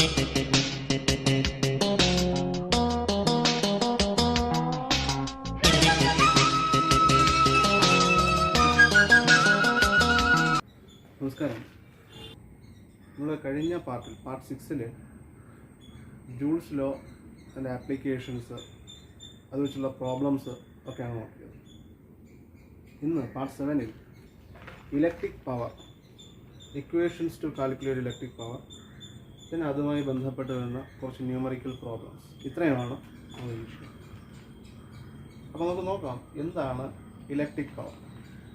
നമസ്കാരം. നമ്മൾ കഴിഞ്ഞ പാർട്ട് 6 ജൂൾസ് ലോ അതിൻ്റെ ആപ്ലിക്കേഷൻസ് അത് വെച്ചുള്ള പ്രോബ്ലംസ് ഒക്കെയാണ് നോക്കിയത്. ഇന്ന് part 7 electric power, equations to calculate electric power, പിന്നെ അതുമായി ബന്ധപ്പെട്ട് വരുന്ന കുറച്ച് ന്യൂമറിക്കൽ പ്രോബ്ലംസ്. ഇത്രയുമാണ് നമ്മൾ വിഷയം. അപ്പോൾ നമുക്ക് നോക്കാം എന്താണ് ഇലക്ട്രിക് പവർ.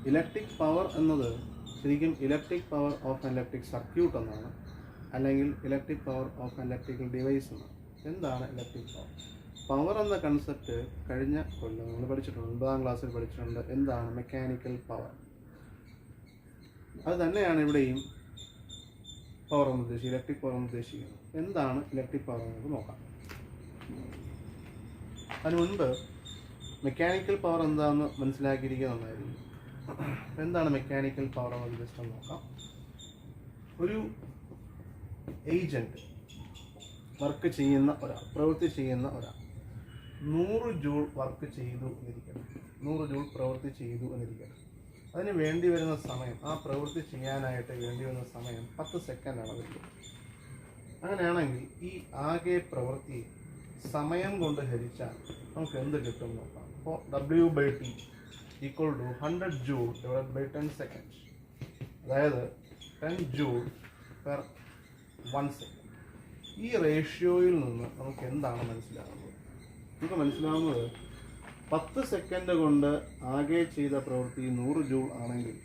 ഇലക്ട്രിക് പവർ എന്നത് ശരിക്കും electric power of electric circuit എന്നാണ്, അല്ലെങ്കിൽ electric power of electrical device എന്നാണ്. എന്താണ് ഇലക്ട്രിക് പവർ? പവർ എന്ന കൺസെപ്റ്റ് കഴിഞ്ഞ കൊല്ലം നമ്മൾ പഠിച്ചിട്ടുണ്ട്, 9ാം ക്ലാസ്സിൽ പഠിച്ചിട്ടുണ്ട്. എന്താണ് മെക്കാനിക്കൽ പവർ? അത് തന്നെയാണ് ഇവിടെയും പവർ എന്ന് ഉദ്ദേശിക്കുന്നത്, ഇലക്ട്രിക് പവർ എന്ന് ഉദ്ദേശിക്കുന്നത്. എന്താണ് ഇലക്ട്രിക് പവർ എന്ന് നോക്കാം. അതിന് മുൻപ് മെക്കാനിക്കൽ പവർ എന്താണെന്ന് മനസ്സിലാക്കിയിരിക്കുക നന്നായിരിക്കും. എന്താണ് മെക്കാനിക്കൽ പവർ എന്ന് ജസ്റ്റ് നോക്കാം. ഒരു ഏജന്റ് വർക്ക് ചെയ്യുന്ന ഒരാൾ, പ്രവൃത്തി ചെയ്യുന്ന ഒരാൾ 100 ജൂൾ വർക്ക് ചെയ്തു എന്നിരിക്കണം, 100 ജൂൾ പ്രവൃത്തി ചെയ്തു എന്നിരിക്കണം. അതിന് വേണ്ടി വരുന്ന സമയം, ആ പ്രവൃത്തി ചെയ്യാനായിട്ട് വേണ്ടി വരുന്ന സമയം 10 സെക്കൻഡാണ് വരുന്നത്. അങ്ങനെയാണെങ്കിൽ ഈ ആകെ പ്രവൃത്തി സമയം കൊണ്ട് ഹരിച്ചാൽ നമുക്ക് എന്ത് കിട്ടും നോക്കാം. അപ്പോൾ W/T equal to 100 joule divided by 10 seconds. അതായത് 10 joule per 1 second. ഈ റേഷ്യോയിൽ നിന്ന് നമുക്ക് എന്താണ് മനസ്സിലാകുന്നത്? നമുക്ക് മനസ്സിലാകുന്നത് 10 സെക്കൻഡ് കൊണ്ട് ആകെ ചെയ്ത പ്രവൃത്തി 100 ജൂൾ ആണെങ്കിൽ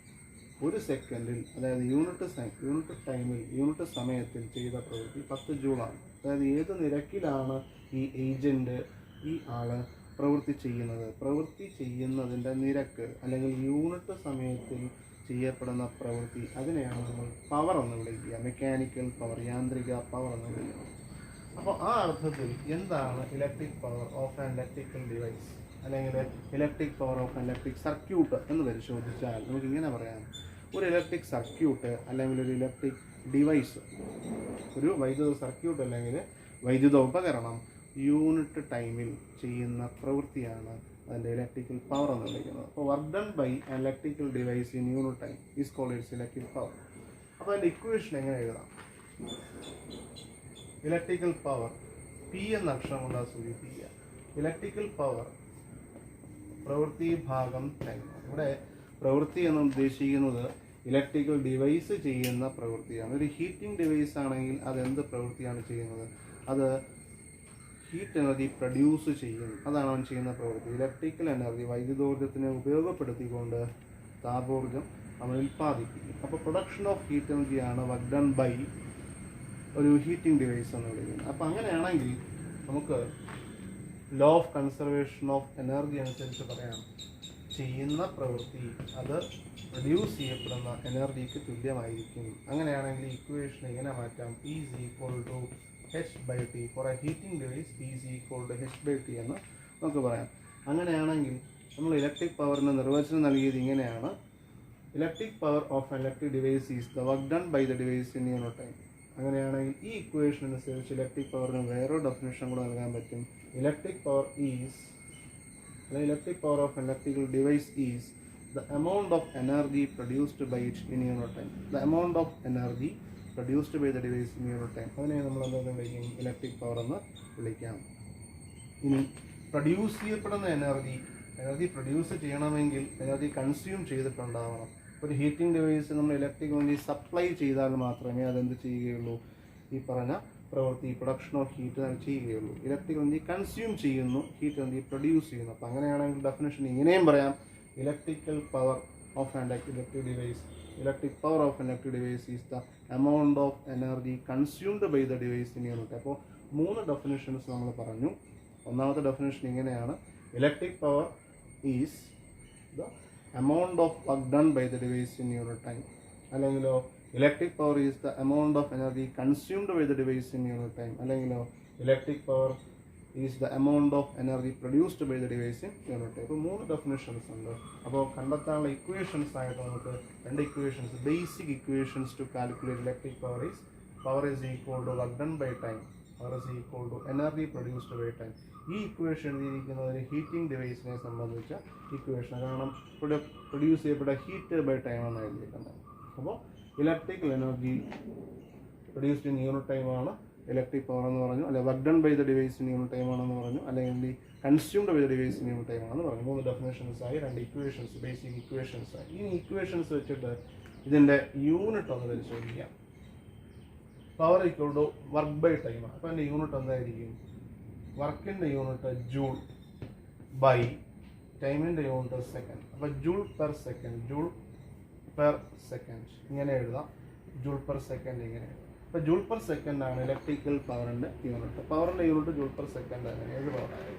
1 സെക്കൻഡിൽ, അതായത് യൂണിറ്റ് ടൈമിൽ, യൂണിറ്റ് സമയത്തിൽ ചെയ്ത പ്രവൃത്തി 10 ജൂളാണ്. അതായത് ഏത് നിരക്കിലാണ് ഈ ഏജന്റ്, ഈ ആള് പ്രവൃത്തി ചെയ്യുന്നത്, പ്രവൃത്തി ചെയ്യുന്നതിൻ്റെ നിരക്ക് അല്ലെങ്കിൽ യൂണിറ്റ് സമയത്തിൽ ചെയ്യപ്പെടുന്ന പ്രവൃത്തി, അതിനെയാണ് നമ്മൾ പവർ എന്ന് വിളിക്കുക. മെക്കാനിക്കൽ പവർ, യാന്ത്രിക പവർ എന്ന് വിളിക്കുന്നത്. അപ്പോൾ ആ അർത്ഥത്തിൽ എന്താണ് electric power of an electrical device, അല്ലെങ്കിൽ electric power of electric circuit എന്ന് പരിശോധിച്ചാൽ നമുക്കിങ്ങനെ പറയാം. ഒരു ഇലക്ട്രിക് സർക്യൂട്ട് അല്ലെങ്കിൽ ഒരു ഇലക്ട്രിക് ഡിവൈസ്, ഒരു വൈദ്യുത സർക്യൂട്ട് അല്ലെങ്കിൽ വൈദ്യുത ഉപകരണം യൂണിറ്റ് ടൈമിൽ ചെയ്യുന്ന പ്രവൃത്തിയാണ് അതിൻ്റെ ഇലക്ട്രിക്കൽ പവർ എന്ന് വിളിക്കുന്നത്. അപ്പോൾ work done by electrical device in unit time is called its electric power. അപ്പോൾ അതിൻ്റെ ഇക്വേഷൻ എങ്ങനെ എഴുതാം? ഇലക്ട്രിക്കൽ പവർ പി എന്ന അക്ഷരം കൊണ്ടാണ് സൂചിപ്പിക്കുക. ഇലക്ട്രിക്കൽ പവർ പ്രവൃത്തി ഭാഗം ടൈം. ഇവിടെ പ്രവൃത്തി എന്ന് ഉദ്ദേശിക്കുന്നത് ഇലക്ട്രിക്കൽ ഡിവൈസ് ചെയ്യുന്ന പ്രവൃത്തിയാണ്. ഒരു ഹീറ്റിംഗ് ഡിവൈസ് ആണെങ്കിൽ അതെന്ത് പ്രവൃത്തിയാണ് ചെയ്യുന്നത്? അത് ഹീറ്റ് എനർജി പ്രൊഡ്യൂസ് ചെയ്യും, അതാണ് അവൻ ചെയ്യുന്ന പ്രവൃത്തി. ഇലക്ട്രിക്കൽ എനർജി, വൈദ്യുതോർജ്ജത്തിനെ ഉപയോഗപ്പെടുത്തിക്കൊണ്ട് താപോർജ്ജം അവൻ ഉൽപ്പാദിപ്പിക്കും. അപ്പോൾ പ്രൊഡക്ഷൻ ഓഫ് ഹീറ്റ് എനർജിയാണ് വർക്ക് ഡൺ ബൈ ഒരു ഹീറ്റിംഗ് ഡിവൈസ് എന്ന് വിളിക്കുന്നത്. അപ്പോൾ അങ്ങനെയാണെങ്കിൽ നമുക്ക് law of conservation of energy അനുസരിച്ച് പറയാം, ചെയ്യുന്ന പ്രവൃത്തി അത് പ്രൊഡ്യൂസ് ചെയ്യപ്പെടുന്ന എനർജിക്ക് തുല്യമായിരിക്കും. അങ്ങനെയാണെങ്കിൽ ഇക്വേഷൻ എങ്ങനെ മാറ്റാം? P is equal to H/T. For a heating device P is equal to H/T എന്ന് നമുക്ക് പറയാം. അങ്ങനെയാണെങ്കിൽ നമ്മൾ ഇലക്ട്രിക് പവറിന് നിർവചനം നൽകിയത് ഇങ്ങനെയാണ്: electric power of electric device is the work done by the device in unit time. അങ്ങനെയാണെങ്കിൽ ഈ ഇക്വേഷൻ അനുസരിച്ച് ഇലക്ട്രിക് പവറിന് വേറൊരു ഡെഫിനിഷൻ കൂടെ നൽകാൻ പറ്റും. ഇലക്ട്രിക് പവർ ഈസ്, അല്ലെങ്കിൽ electric power of electrical device is the amount of energy produced by it in unit time. The amount of energy produced by the device in unit time. അതിനെ നമ്മൾ എന്താ വിളിക്കും? Electric power എന്ന് വിളിക്കാം. ഇനി produce ചെയ്യപ്പെടുന്ന energy produce ചെയ്യണമെങ്കിൽ energy consume ചെയ്തിട്ടുണ്ടാവണം. ഒരു ഹീറ്റിംഗ് ഡിവൈസ് നമ്മൾ ഇലക്ട്രിക് എനർജി സപ്ലൈ ചെയ്താൽ മാത്രമേ അതെന്ത് ചെയ്യുകയുള്ളൂ? ഈ പറഞ്ഞ പ്രവൃത്തി, പ്രൊഡക്ഷൻ ഓഫ് ഹീറ്റ് ചെയ്യുകയുള്ളൂ. ഇലക്ട്രിക് എനർജി കൺസ്യൂം ചെയ്യുന്നു, ഹീറ്റ് എനർജി പ്രൊഡ്യൂസ് ചെയ്യുന്നു. അപ്പോൾ അങ്ങനെയാണെങ്കിൽ ഡെഫിനേഷൻ ഇങ്ങനെയും പറയാം: electrical power of an electric device. Electric power of an electric device is the amount of energy consumed by the device in unit. അപ്പോൾ 3 definitions നമ്മൾ പറഞ്ഞു. ഒന്നാമത്തെ ഡെഫിനിഷൻ ഇങ്ങനെയാണ്: electric power is the amount of work done by the device in unit time. അല്ലെങ്കിലോ electric power is the amount of energy consumed by the device in unit time. അല്ലെങ്കിലോ electric power is the amount of energy produced by the device in unit time. അപ്പോൾ 3 definitions ഉണ്ട്. അപ്പോൾ കണ്ടെത്താനുള്ള equations ആയിട്ട് നമുക്ക് 2 equations, basic equations to calculate electric power is power is equal to work done by time, power is equal to energy produced by time. ഈ equation എഴുതിയിരിക്കുന്നത് ഒരു heating ഡിവൈസിനെ സംബന്ധിച്ച ഇക്വേഷൻ, കാരണം ഇവിടെ പ്രൊഡ്യൂസ് ചെയ്യപ്പെട്ട ഹീറ്റ് ബൈ ടൈം ആണ് എഴുതിയിരിക്കുന്നത്. അപ്പോൾ electrical energy produced in unit time ആണ് ഇലക്ട്രിക് പവർ എന്ന് പറഞ്ഞു, അല്ലെങ്കിൽ work done by the device in unit time ആണെന്ന് പറഞ്ഞു, അല്ലെങ്കിൽ consumed by the device in unit time ആണെന്ന് പറഞ്ഞു. 3 ഡെഫിനേഷൻസ് ആയി, 2 ഇക്വേഷൻസ്, ബേസിക് ഇക്വേഷൻസ് ആയി. ഈ ഇക്വേഷൻസ് വെച്ചിട്ട് ഇതിൻ്റെ യൂണിറ്റ് ഒന്ന് പരിശോധിക്കാം. Power equal to work by time ആണ്. അപ്പോൾ അതിൻ്റെ യൂണിറ്റ് എന്തായിരിക്കും? വർക്കിൻ്റെ യൂണിറ്റ് ജൂൾ ബൈ ടൈമിൻ്റെ യൂണിറ്റ് സെക്കൻഡ്. അപ്പോൾ joule per second, joule per second ഇങ്ങനെ എഴുതാം, ജൂൾ പെർ സെക്കൻഡ് ഇങ്ങനെ എഴുതാം. അപ്പോൾ ജൂൾ പെർ സെക്കൻഡ് ആണ് ഇലക്ട്രിക്കൽ പവറിൻ്റെ യൂണിറ്റ്. പവറിൻ്റെ യൂണിറ്റ് ജൂൾ പെർ സെക്കൻഡ് ആണ്. ഏത് പവറായി?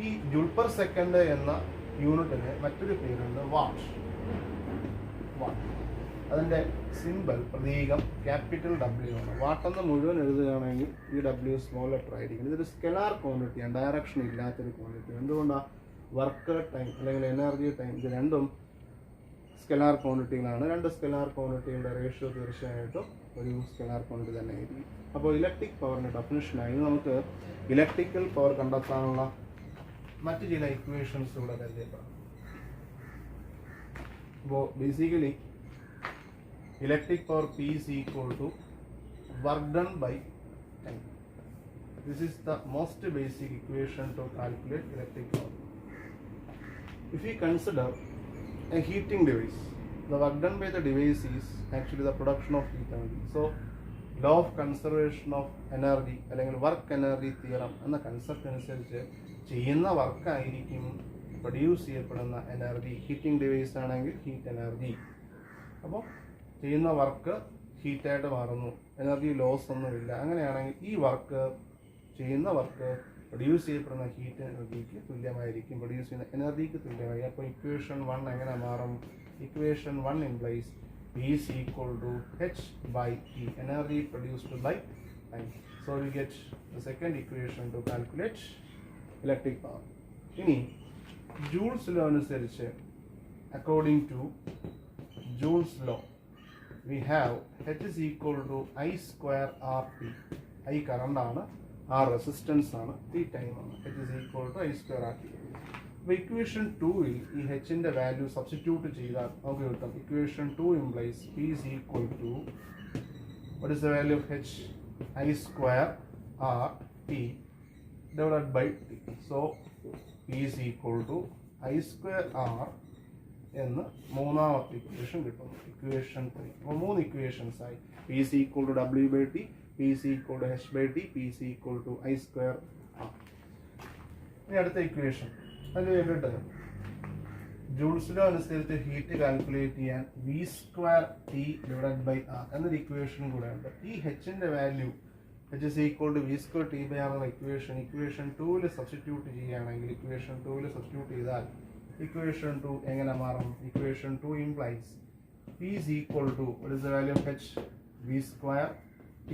ഈ ജൂൾ പെർ സെക്കൻഡ് എന്ന യൂണിറ്റിന് മറ്റൊരു പേരുണ്ട് വാട്ട്. വാട്ട് അതിൻ്റെ സിമ്പിൾ പ്രതീകം ക്യാപിറ്റൽ W ആണ്. വാട്ടെന്ന് മുഴുവൻ എഴുതുകയാണെങ്കിൽ ഈ W സ്മോൾ ലെറ്റർ ആയിരിക്കും. ഇതൊരു സ്കെലാർ ക്വാണ്ടിറ്റിയാണ്, ഡയറക്ഷൻ ഇല്ലാത്തൊരു ക്വാണ്ടിറ്റി. എന്തുകൊണ്ടാണ്? വർക്ക് ടൈം അല്ലെങ്കിൽ എനർജി ടൈം ഇത് രണ്ടും സ്കെലാർ ക്വാണ്ടിറ്റികളാണ്. 2 സ്കെലാർ ക്വാണ്ടിറ്റികളുടെ റേഷ്യോ തീർച്ചയായിട്ടും ഒരു സ്കെലാർ ക്വാണ്ടിറ്റി തന്നെ ആയിരിക്കും. അപ്പോൾ ഇലക്ട്രിക് പവറിൻ്റെ ഡെഫിനിഷനായി നമുക്ക് ഇലക്ട്രിക്കൽ പവർ കണ്ടെത്താനുള്ള മറ്റ് ചില ഇക്വേഷൻസ് ഇവിടെ പരിചയപ്പെടാം. അപ്പോൾ basically electric power P is equal to work done by time. This is the most basic equation to calculate electric power. If we consider a heating device, the work done by the device is actually the production of heat energy. So law of conservation of energy അല്ലെങ്കിൽ work energy theorem എന്ന concept അനുസരിച്ച് ചെയ്യുന്ന വർക്കായിരിക്കും produce ചെയ്യപ്പെടുന്ന energy. Heating device ആണെങ്കിൽ heat energy. അപ്പോൾ ചെയ്യുന്ന work ഹീറ്റായിട്ട് മാറുന്നു, energy loss ഒന്നുമില്ല. അങ്ങനെയാണെങ്കിൽ ഈ ചെയ്യുന്ന വർക്ക് പ്രൊഡ്യൂസ് ചെയ്യപ്പെടുന്ന ഹീറ്റ് എനർജിക്ക് തുല്യമായിരിക്കും, പ്രൊഡ്യൂസ് ചെയ്യുന്ന എനർജിക്ക് തുല്യമായി. അപ്പോൾ ഇക്വേഷൻ 1 എങ്ങനെ മാറും? Equation 1 implies P is equal to H by T, energy produced by time. So we get the second equation to calculate electric power. ഇനി ജൂൾസ് ലോ അനുസരിച്ച്, according to Joule's law, we have H is equal to I square RT. I current ആണ്, R resistance ആണ്, T time ആണ്. H is equal to I square RT. അപ്പോൾ equation 2ൽ ഈ Hന്റെ value substitute ചെയ്താൽ നമുക്ക് കിട്ടും. Equation 2 implies P is equal to, what is the value of H? I square RT divided by T. So P is equal to I square R എന്ന് മൂന്നാമത്തെ equation കിട്ടുന്നു. Equation 3. അപ്പോൾ 3 equations ആയി. P is equal to W by T, P is equal to H by T, P is equal to I square R. ഇനി അടുത്ത equation, അതിന് വേണ്ടിയിട്ട് Joule's law അനുസരിച്ച് ഹീറ്റ് കാൽക്കുലേറ്റ് ചെയ്യാൻ V square T divided by R എന്നൊരു equation കൂടെ ഉണ്ട്. ഈ Hന്റെ value H is equal to V square T by R എന്ന ഇക്വേഷൻ 2ൽ സബ്സ്റ്റിറ്റ്യൂട്ട് ചെയ്യുകയാണെങ്കിൽ, ഇക്വേഷൻ 2ൽ സബ്സ്റ്റിറ്റ്യൂട്ട് ചെയ്താൽ ഇക്വേഷൻ 2 എങ്ങനെ മാറും? Equation 2 implies P is equal to, what is the value of H? V square T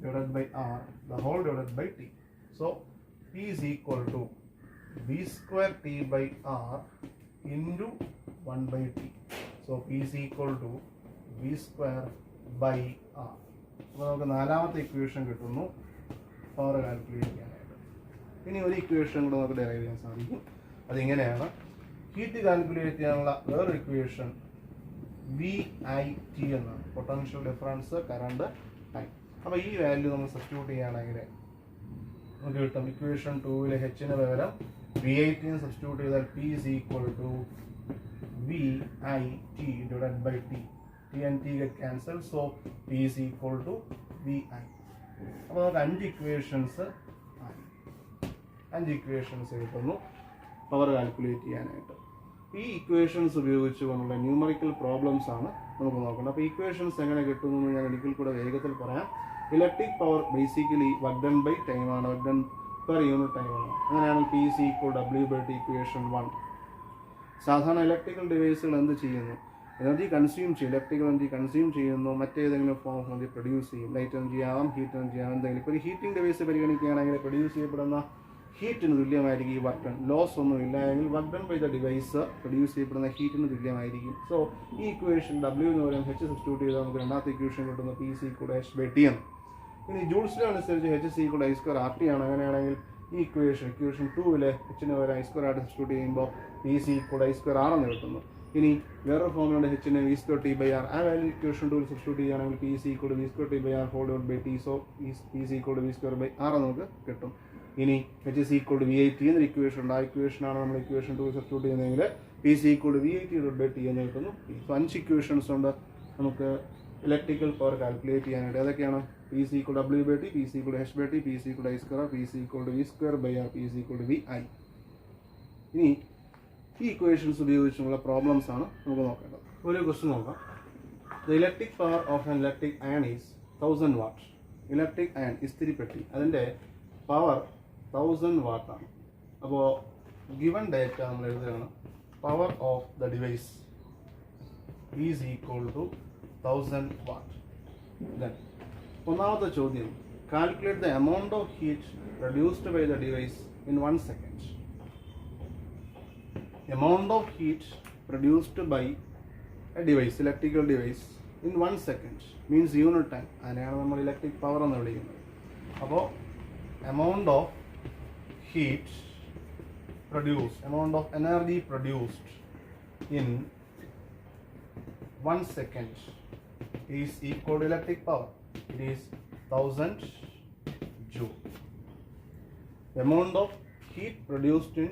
divided by R, the whole divided by T. So P is equal to V square T by R into 1 by T. So P is equal to V square by R. അപ്പോൾ നമുക്ക് നാലാമത്തെ equation കിട്ടുന്നു power calculate ചെയ്യാനായിട്ട്. ഇനി ഒരു equation കൂടെ നമുക്ക് derive ചെയ്യാൻ സാധിക്കും. അതിങ്ങനെയാണ്. ഹീറ്റ് കാൽക്കുലേറ്റ് ചെയ്യാനുള്ള വേറൊരു ഇക്വേഷൻ VIT എന്നാണ്, പൊട്ടൻഷ്യൽ ഡിഫറൻസ് കറണ്ട് ടൈം. അപ്പോൾ ഈ വാല്യൂ നമ്മൾ സബ്സ്റ്റിറ്റ്യൂട്ട് ചെയ്യുകയാണെങ്കിൽ നമുക്ക് കിട്ടും. ഇക്വേഷൻ 2ൽ Hന് പകരം VIT സബ്സ്റ്റിറ്റ്യൂട്ട് ചെയ്താൽ P is equal to VIT divided by T. T and T get cancelled, so P is equal to VI. അപ്പോൾ നമുക്ക് 5 ഇക്വേഷൻസ് കിട്ടുന്നു പവർ കാൽക്കുലേറ്റ് ചെയ്യാനായിട്ട്. ഈ ഇക്വേഷൻസ് ഉപയോഗിച്ചുകൊണ്ടുള്ള ന്യൂമറിക്കൽ പ്രോബ്ലംസ് ആണ് നമുക്ക് നോക്കുന്നത്. അപ്പോൾ ഇക്വേഷൻസ് എങ്ങനെ കിട്ടുന്നു ഞാൻ ഒരിക്കൽ കൂടെ വേഗത്തിൽ പറയാം. Electric power basically work done by time ആണ്, work done per unit time ആണ്. അങ്ങനെയാണെങ്കിൽ P is equal to W by T, equation 1. സാധാരണ ഇലക്ട്രിക്കൽ ഡിവൈസുകൾ എന്ത് ചെയ്യുന്നു? എനർജി കൺസ്യൂം ചെയ്യും, ഇലക്ട്രിക്കൽ എനർജി കൺസ്യൂം ചെയ്യുന്നു, മറ്റേതെങ്കിലും ഫോം ഓഫ് എനർജി പ്രൊഡ്യൂസ് ചെയ്യും. ലൈറ്റ് എനർജി ആവാം, ഹീറ്റ് എനർജി ആവാം, എന്തെങ്കിലും. ഇപ്പോൾ ഒരു ഹീറ്റിംഗ് ഡിവൈസ് പരിഗണിക്കുകയാണെങ്കിൽ പ്രൊഡ്യൂസ് ചെയ്യപ്പെടുന്ന ഹീറ്റിന് തുല്യമായിരിക്കും ഈ വർക്ക് ഡൺ. ലോസ് ഒന്നും ഇല്ല എങ്കിൽ work done by the device produce ചെയ്യപ്പെടുന്ന ഹീറ്റിന് തുല്യമായിരിക്കും. സോ ഈ ഇക്വേഷൻ W എന്ന് പറയുമ്പോൾ H സബ്സ്റ്റിറ്റ്യൂട്ട് ചെയ്താൽ നമുക്ക് രണ്ടാമത്തെ ഇക്വേഷൻ കിട്ടുന്ന PC = H/T ആണ്. ഇനി ജൂൾസ് ലോ അനുസരിച്ച് H = I²RT ആണ്. അങ്ങനെയാണെങ്കിൽ ഈ ഇക്വേഷൻ 2-ലെ H-ന് പകരം I² ആയിട്ട് സബ്സ്റ്റിറ്റ്യൂട്ട് ചെയ്യുമ്പോൾ PC = I²R എന്ന് കിട്ടുന്നു. ഇനി വേറൊരു ഫോമിലുണ്ട് H-ന് V²T/R. ആ വാല്യൂ ഇക്വേഷൻ 2-ൽ സബ്സ്റ്റിറ്റ്യൂട്ട് ചെയ്യുകയാണെങ്കിൽ PC = V²T/R/T. So PC = V²/R നമുക്ക് കിട്ടും. ഇനി H = VIT എന്നൊരു ഇക്വേഷൻ ഉണ്ട്. ആ ഇക്വേഷനാണ് നമ്മൾ ഇക്വേഷൻ 2 സബ്സ്റ്റിറ്റ്യൂട്ട് ചെയ്യുന്നതെങ്കിൽ PC = VIT/T എന്ന് കിട്ടുന്നു. സോ 5 ഇക്വേഷൻസ് ഉണ്ട് നമുക്ക് ഇലക്ട്രിക്കൽ പവർ കാൽക്കുലേറ്റ് ചെയ്യാനായിട്ട്. ഏതൊക്കെയാണ്? PC = W/T, PC = H/T, PC = I²R, PC = V²/R, PC = VI. ഇനി ഈ ഇക്വേഷൻസ് ഉപയോഗിച്ചുള്ള പ്രോബ്ലംസ് ആണ് നമുക്ക് നോക്കേണ്ടത്. ഒരു ക്വസ്റ്റ്യൻ നോക്കാം. The electric power of an electric iron is 1000 watt. Electric iron ഇസ്തിരിപ്പെട്ടി അതിൻ്റെ പവർ 1000 വാട്ടാണ്. അപ്പോൾ ഗിവൺ ഡേറ്റ നമ്മൾ എഴുതുകയാണ്. Power of the device is equal to 1000 watt. Then ഒന്നാമത്തെ ചോദ്യം, calculate the amount of heat produced by the device in 1 second. Amount of heat produced by a device, electrical device, in 1 second means unit time. അതിനെയാണ് നമ്മൾ electric power എന്ന് വിളിക്കുന്നത്. അപ്പോൾ amount of heat produced, amount of energy produced in 1 second is equal to electric power. It is 1000 joule. Amount of heat produced in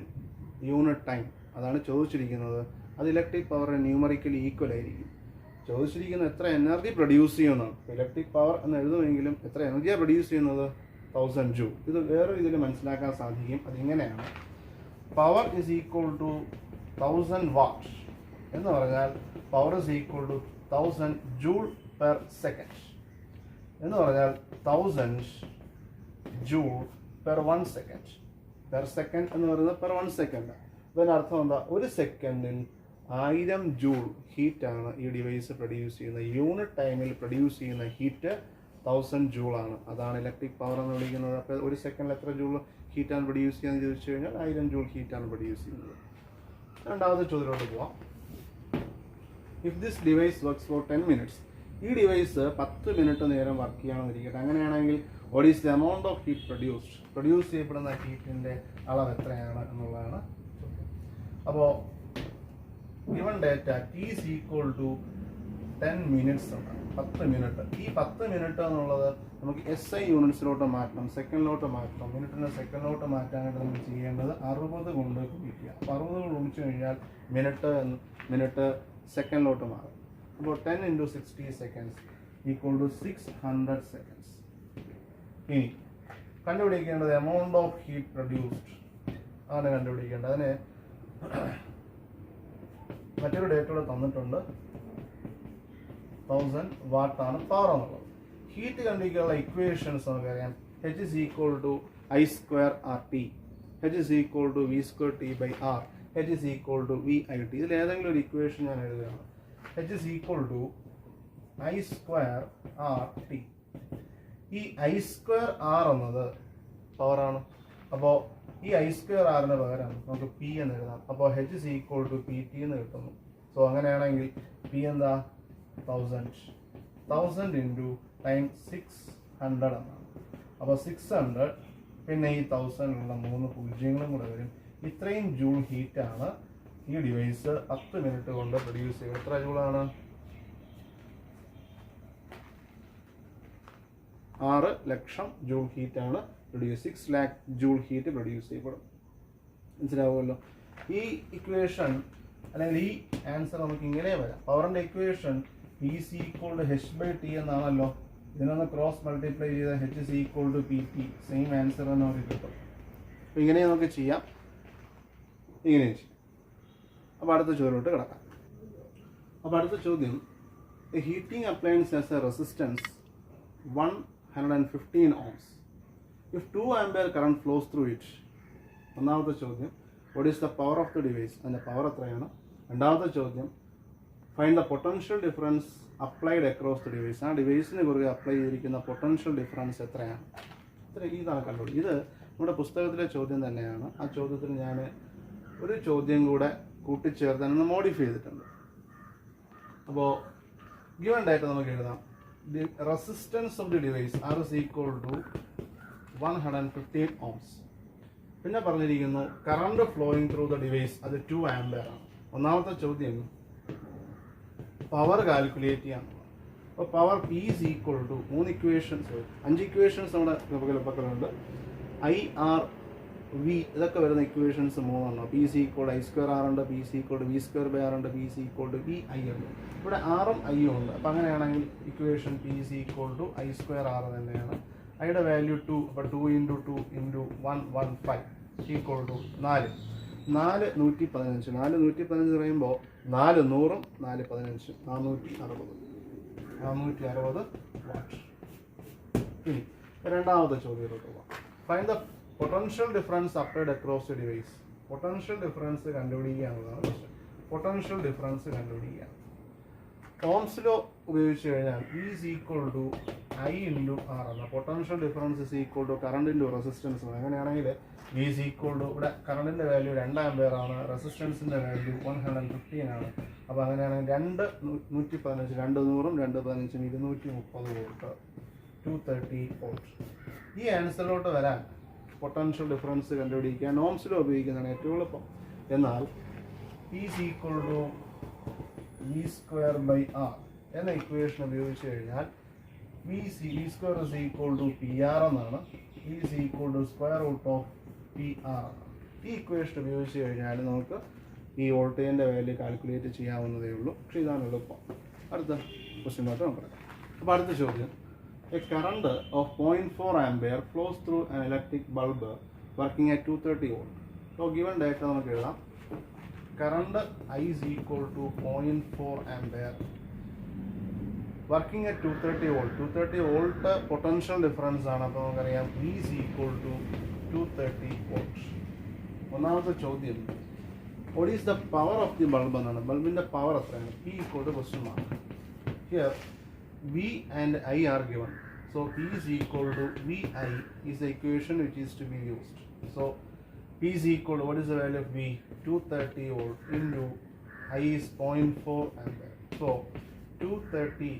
unit time അതാണ് ചോദിച്ചിരിക്കുന്നത്. അത് electric പവറിന് numerically equal ആയിരിക്കും. ചോദിച്ചിരിക്കുന്നത് എത്ര എനർജി പ്രൊഡ്യൂസ് ചെയ്യുന്നതാണ്. ഇലക്ട്രിക് പവർ എന്ന് എഴുതുമെങ്കിലും എത്ര എനർജിയാണ് പ്രൊഡ്യൂസ് ചെയ്യുന്നത്? 1000 ജൂൾ. ഇത് വേറെ രീതിയിൽ മനസ്സിലാക്കാൻ സാധിക്കും. അതിങ്ങനെയാണ്, power is equal to 1000 watt എന്ന് പറഞ്ഞാൽ power is equal to 1000 joule per second എന്ന് പറഞ്ഞാൽ 1000 joule per 1 second. Per second എന്ന് പറയുന്നത് പെർ 1 സെക്കൻഡ്. അതിനർത്ഥം എന്താ? ഒരു സെക്കൻഡിൽ 1000 ജൂൾ ഹീറ്റാണ് ഈ ഡിവൈസ് പ്രൊഡ്യൂസ് ചെയ്യുന്നത്. യൂണിറ്റ് ടൈമിൽ പ്രൊഡ്യൂസ് ചെയ്യുന്ന ഹീറ്റ് 1000 ജൂളാണ്. അതാണ് ഇലക്ട്രിക് പവർ എന്ന് വിളിക്കുന്നത്. അപ്പോൾ ഒരു സെക്കൻഡിൽ എത്ര ജൂൾ ഹീറ്റാണ് പ്രൊഡ്യൂസ് ചെയ്യുന്നത് ചോദിച്ചു കഴിഞ്ഞാൽ 1000 ജൂൾ ഹീറ്റാണ് പ്രൊഡ്യൂസ് ചെയ്യുന്നത്. രണ്ടാമത്തെ ചോദ്യത്തിലോട്ട് പോവാം. If this device works for 10 minutes, ഈ ഡിവൈസ് 10 മിനിറ്റ് നേരം വർക്ക് ചെയ്യണമെന്നിരിക്കട്ടെ. അങ്ങനെയാണെങ്കിൽ what is the amount of heat produced? Produce ചെയ്യപ്പെടുന്ന ഹീറ്റിൻ്റെ അളവ് എത്രയാണ് എന്നുള്ളതാണ്. അപ്പോൾ given data T is equal to 10 minutes ആണ്. 10 മിനിറ്റ്. ഈ 10 മിനിറ്റ് എന്നുള്ളത് നമുക്ക് SI യൂണിറ്റ്സിലോട്ട് മാറ്റണം, സെക്കൻഡിലോട്ട് മാറ്റണം. മിനിറ്റിനെ സെക്കൻഡിലോട്ട് മാറ്റാനായിട്ട് നമ്മൾ ചെയ്യേണ്ടത് 60 കൊണ്ട് ഗുണിക്കുക. അപ്പോൾ 60 കൊണ്ട് ഗുണിച്ചു കഴിഞ്ഞാൽ മിനിറ്റ് സെക്കൻഡിലോട്ട് മാറും. അപ്പോൾ 10 × 60 seconds ഈക്വൽ ടു 600 seconds. ഇനി കണ്ടുപിടിക്കേണ്ടത് എമൗണ്ട് ഓഫ് ഹീറ്റ് പ്രൊഡ്യൂസ്ഡ് ആണ് കണ്ടുപിടിക്കേണ്ടത്. അതിന് മറ്റൊരു ഡേറ്റ കൂടെ തന്നിട്ടുണ്ട്. 1000 വാട്ടാണ് പവർ എന്നുള്ളത്. ഹീറ്റ് കണ്ടുപിടിക്കാനുള്ള ഇക്വേഷൻസ് നമുക്കറിയാം. H is equal to I²RT, H is equal to V²T/R, H is equal to VIT. ഇതിൽ ഏതെങ്കിലും ഒരു ഇക്വേഷൻ ഞാൻ എഴുതുകയാണ്. H is equal to I²RT. ഈ I²R എന്നത് പവറാണ്. അപ്പോൾ ഈ I²Rന് പകരം നമുക്ക് P എന്ന് എഴുതാം. അപ്പോൾ H is equal to PT എന്ന് കിട്ടുന്നു. സോ അങ്ങനെയാണെങ്കിൽ P എന്താ? 1000 ഇൻറ്റു ടൈം 600 എന്നാണ്. അപ്പോൾ 600 പിന്നെ ഈ 1000 3 പൂജ്യങ്ങളും കൂടെ വരും. ഇത്രയും ജൂൾ ഹീറ്റാണ് ഈ ഡിവൈസ് 10 മിനിറ്റ് കൊണ്ട് പ്രൊഡ്യൂസ് ചെയ്യുന്നത്. എത്ര ജൂളാണ്? 6 ലക്ഷം ജൂൾ ഹീറ്റാണ് produce. 6 lakh joule heat produce ചെയ്യപ്പെടും. മനസ്സിലാവുമല്ലോ? ഈ ഇക്വേഷൻ അല്ലെങ്കിൽ ഈ ആൻസർ നമുക്ക് ഇങ്ങനെ വരാം. പവറിൻ്റെ ഇക്വേഷൻ PC = H/T എന്നാണല്ലോ. ഇതിനൊന്ന് ക്രോസ് മൾട്ടിപ്ലൈ ചെയ്താൽ H is equal to PT. Same answer തന്നെ നമുക്ക് കിട്ടും. അപ്പോൾ ഇങ്ങനെ നമുക്ക് ചെയ്യാം, ഇങ്ങനെ ചെയ്യാം. അപ്പോൾ അടുത്ത ചോദ്യത്തിലോട്ട് കിടക്കാം. അപ്പോൾ അടുത്ത ചോദ്യം, A heating appliance has A resistance 115 ohms. If 2 ampere current flows through it. ഒന്നാമത്തെ ചോദ്യം, what is the power of the device? അതിൻ്റെ പവർ എത്രയാണ്? രണ്ടാമത്തെ ചോദ്യം, find the potential difference applied across the device. ആ ഡിവൈസിന് കുറുകെ അപ്ലൈ ചെയ്തിരിക്കുന്ന പൊട്ടൻഷ്യൽ ഡിഫറൻസ് എത്രയാണ്? ഇതാണ് കണ്ടുപിടി. ഇത് നമ്മുടെ പുസ്തകത്തിലെ ചോദ്യം തന്നെയാണ്. ആ ചോദ്യത്തിൽ ഞാൻ ഒരു ചോദ്യം കൂടെ കൂട്ടിച്ചേർത്താനൊന്ന് മോഡിഫൈ ചെയ്തിട്ടുണ്ട്. അപ്പോൾ ഗിവൺ ഡാറ്റ നമുക്ക് എഴുതാം. The resistance of the device R is equal to 115 ohms. പിന്നെ പറഞ്ഞിരിക്കുന്നു current flowing through the device അത് 2 ആംപിയർ ആണ്. ഒന്നാമത്തെ ചോദ്യം പവർ കാൽക്കുലേറ്റ് ചെയ്യാൻ. അപ്പോൾ power P is equal to 5 equations നമ്മുടെ പക്കലുണ്ട്. ഐ ആർ വി ഇതൊക്കെ വരുന്ന equations 3 P C equal I square R ഉണ്ട്, P C equal V square by R ഉണ്ട്, P C equal to V I ഉണ്ട്. ഇവിടെ ആറും ഐയും ഉണ്ട്. അപ്പം അങ്ങനെയാണെങ്കിൽ equation P C equal to I square R തന്നെയാണ്. ഐയുടെ വാല്യൂ 2. അപ്പോൾ 2 × 2 × 115 ഈക്വൾ ടു 4. 115 415 പറയുമ്പോൾ 4 100 4 15 460 വാട്ട്. ഇനി രണ്ടാമത്തെ ചോദ്യത്തിലോട്ട് പോകാം. Find the potential difference applied across the device. Potential difference കണ്ടുപിടിക്കുകയാണെന്നാണ് ക്വസ്റ്റ്യൻ. പൊട്ടൻഷ്യൽ ഡിഫറൻസ് കണ്ടുപിടിക്കുക. ഓംസ് ലോ ഉപയോഗിച്ച് കഴിഞ്ഞാൽ E is equal to I × R എന്ന potential difference is equal to current into resistance. അങ്ങനെയാണെങ്കിൽ E ഈസ് ഈക്വൽ ടു ഇവിടെ കറണ്ടിൻ്റെ value 2 ampere ആണ്, റെസിസ്റ്റൻസിൻ്റെ value 115 ആണ്. അപ്പോൾ അങ്ങനെയാണെങ്കിൽ 115 2 100 2 15 230 വോൾട്ട് 230 വോൾട്ട്. ഈ ആൻസറിലോട്ട് വരാൻ പൊട്ടൻഷ്യൽ ഡിഫറൻസ് കണ്ടുപിടിക്കാൻ ഓംസ് ലോ ഉപയോഗിക്കുന്നതാണ് ഏറ്റവും എളുപ്പം. എന്നാൽ E is equal to V square by R എന്ന ഇക്വേഷൻ ഉപയോഗിച്ച് കഴിഞ്ഞാൽ V square is equal to P R എന്നാണ്. E is equal to square root of P R. ഈ ഇക്വേഷൻ ഉപയോഗിച്ച് കഴിഞ്ഞാൽ നമുക്ക് ഈ വോൾട്ടേജിൻ്റെ വാല്യൂ കാൽക്കുലേറ്റ് ചെയ്യാവുന്നതേ ഉള്ളൂ. പക്ഷേ ഇതാണ് എളുപ്പം. അടുത്ത ക്വസ്റ്റ്യനിലോട്ട് നമുക്ക്. അപ്പോൾ അടുത്ത ചോദ്യം, a current of 0.4 ampere flows through an electric bulb working at 230 volt. അപ്പോൾ ഗിവൺ ഡാറ്റ നമുക്ക് എഴുതാം. Current I is equal to 0.4 ampere working at 230 volt. 230 volt potential difference ആണ്. അപ്പോൾ നമുക്കറിയാം V is equal to 230 volt. ഒന്നാമത്തെ ചോദ്യം, what is the power of the bulb എന്നാണ്. ബൾബിൻ്റെ power എത്രയാണ്? P equal to question mark. Here V and I are given. So P is equal to VI is the equation which is to be used. So P is equal to, what is the value of V? 230 volt into I is 0.4 ampere. So 230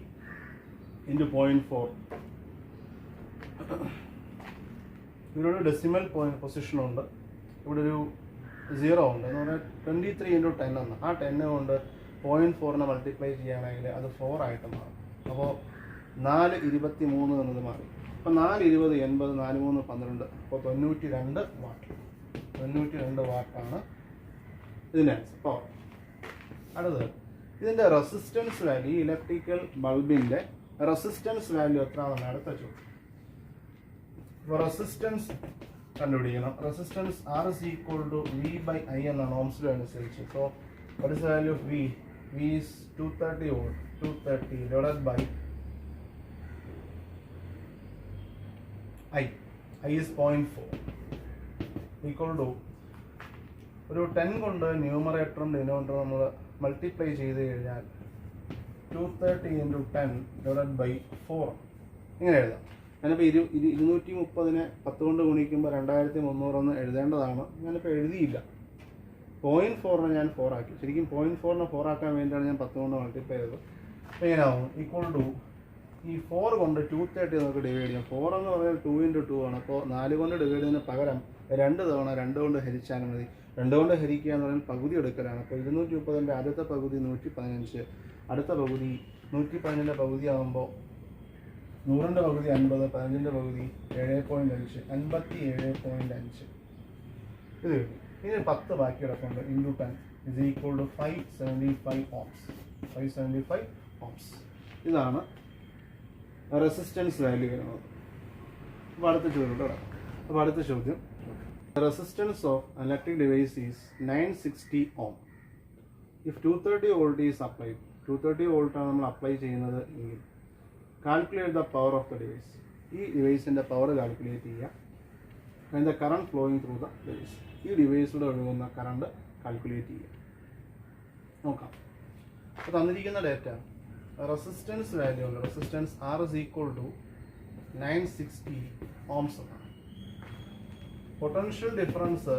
into 0.4. ഇവിടെ ഒരു decimal position ഉണ്ട്, ഇവിടെ ഒരു 0 ഉണ്ട്. എന്ന് പറഞ്ഞാൽ 23 × 10 എന്ന്. ആ 10 കൊണ്ട് 0.4 മൾട്ടിപ്ലൈ ചെയ്യുകയാണെങ്കിൽ അത് 4 ആയിട്ട് മാറും. അപ്പോൾ 4 23 എന്നത് മാറി. അപ്പോൾ 4 20 80 4 3 12. അപ്പോൾ 92 വാട്ട്. 92 വാട്ടാണ് ഇതിൻ്റെ ആൻസർ, പവർ. അടുത്തത് ഇതിൻ്റെ റെസിസ്റ്റൻസ് വാല്യൂ, ഇലക്ട്രിക്കൽ ബൾബിൻ്റെ റെസിസ്റ്റൻസ് വാല്യൂ എത്രയാണെന്നാണ് അടുത്ത ചോദ്യം. ഇപ്പോൾ റെസിസ്റ്റൻസ് കണ്ടുപിടിക്കണം. Resistance R is equal to V by I എന്നാണ് ഓംസ് ലോ അനുസരിച്ച്. So what is the value of V? V is 230 volt. 230 divided by I. I is 0.4 equal to ഒരു 10 കൊണ്ട് ന്യൂമറേറ്ററും ഡിനോമിനേറ്ററും നമ്മൾ മൾട്ടിപ്ലൈ ചെയ്ത് കഴിഞ്ഞാൽ 230 × 10 ഡിവൈഡഡ് ബൈ 4 ഇങ്ങനെ എഴുതാം. ഞാനിപ്പോൾ 230 10 കൊണ്ട് ഗുണിക്കുമ്പോൾ 2300 എന്ന് എഴുതേണ്ടതാണ്. ഞാനിപ്പോൾ എഴുതിയില്ല. 0.4 ഞാൻ 4 ആക്കി. ശരിക്കും 0.4 4 ആക്കാൻ വേണ്ടിയാണ് ഞാൻ 10 കൊണ്ട് മൾട്ടിപ്ലൈ ചെയ്തത്. അപ്പോൾ എങ്ങനെയാവും? ഈക്വൽ ടു ഈ 4 കൊണ്ട് 230 നമുക്ക് ഡിവൈഡ് ചെയ്യാം. 4 എന്ന് പറഞ്ഞാൽ 2 × 2 ആണ്. അപ്പോൾ 4 കൊണ്ട് ഡിവൈഡ് ചെയ്യുന്നതിന് പകരം 2 തവണ 2 കൊണ്ട് ഹരിച്ചാലും മതി. 2 കൊണ്ട് ഹരിക്കുക എന്ന് പറയുന്നത് പകുതി എടുക്കലാണ്. അപ്പോൾ 230ൻ്റെ ആദ്യത്തെ പകുതി 115, അടുത്ത പകുതി 115ൻ്റെ പകുതി ആകുമ്പോൾ 100ൻ്റെ പകുതി 50, 15ൻ്റെ പകുതി 7.5, 57.5 ഇത് കിട്ടും. ഇനി 10 ബാക്കി കിടപ്പുണ്ട്. × 10 is equal to 575 ohms. 575 ohms. ഇതാണ് റെസിസ്റ്റൻസ് വാല്യൂ വരുന്നത്. അപ്പോൾ അടുത്ത ചോദ്യം കിടക്കാം. അപ്പോൾ അടുത്ത ചോദ്യം, resistance of electric device is 960 ohm. If 230 volt is applied, 230 volt ആണ് നമ്മൾ അപ്ലൈ ചെയ്യുന്നത് എങ്കിൽ calculate the power of the device. ഈ ഡിവൈസിൻ്റെ പവർ കാൽക്കുലേറ്റ് ചെയ്യുക. And the current flowing through the device. ഈ ഡിവൈസിലൂടെ ഒഴുകുന്ന കറണ്ട് കാൽക്കുലേറ്റ് ചെയ്യുക. നോക്കാം. അപ്പോൾ തന്നിരിക്കുന്ന ഡേറ്റ റെസിസ്റ്റൻസ് വാല്യൂ ഉണ്ട്. Resistance R is equal to 960 ohms എന്നാണ്. പൊട്ടൻഷ്യൽ ഡിഫറൻസ്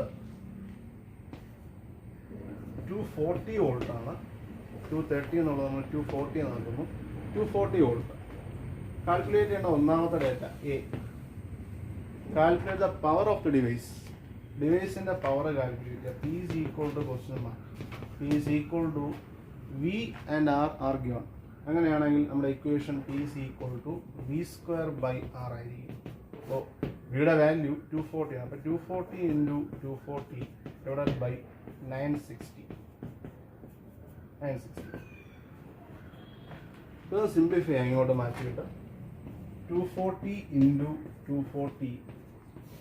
240 വോൾട്ട് ആണ്. 230 എന്നുള്ളത് നമ്മൾ 240 നടക്കുന്നു. 240 വോൾട്ട്. കാൽക്കുലേറ്റ് ചെയ്യേണ്ട ഒന്നാമത്തെ data A. Calculate the power of the device. ഡിവൈസിന്റെ പവർ കാൽക്കുലേറ്റ് ചെയ്യുക. P is equal to question mark. P is equal to V and R R given. അങ്ങനെയാണെങ്കിൽ നമ്മുടെ equation P is equal to V square by R ആയിരിക്കും. അപ്പോൾ വിയുടെ value 240 ആണ്. അപ്പോൾ 240 into 240 divided by 960. ഇത് സിംപ്ലിഫൈ ചെയ്യാം. ഇങ്ങോട്ട് മാറ്റിയിട്ട് 240 into 240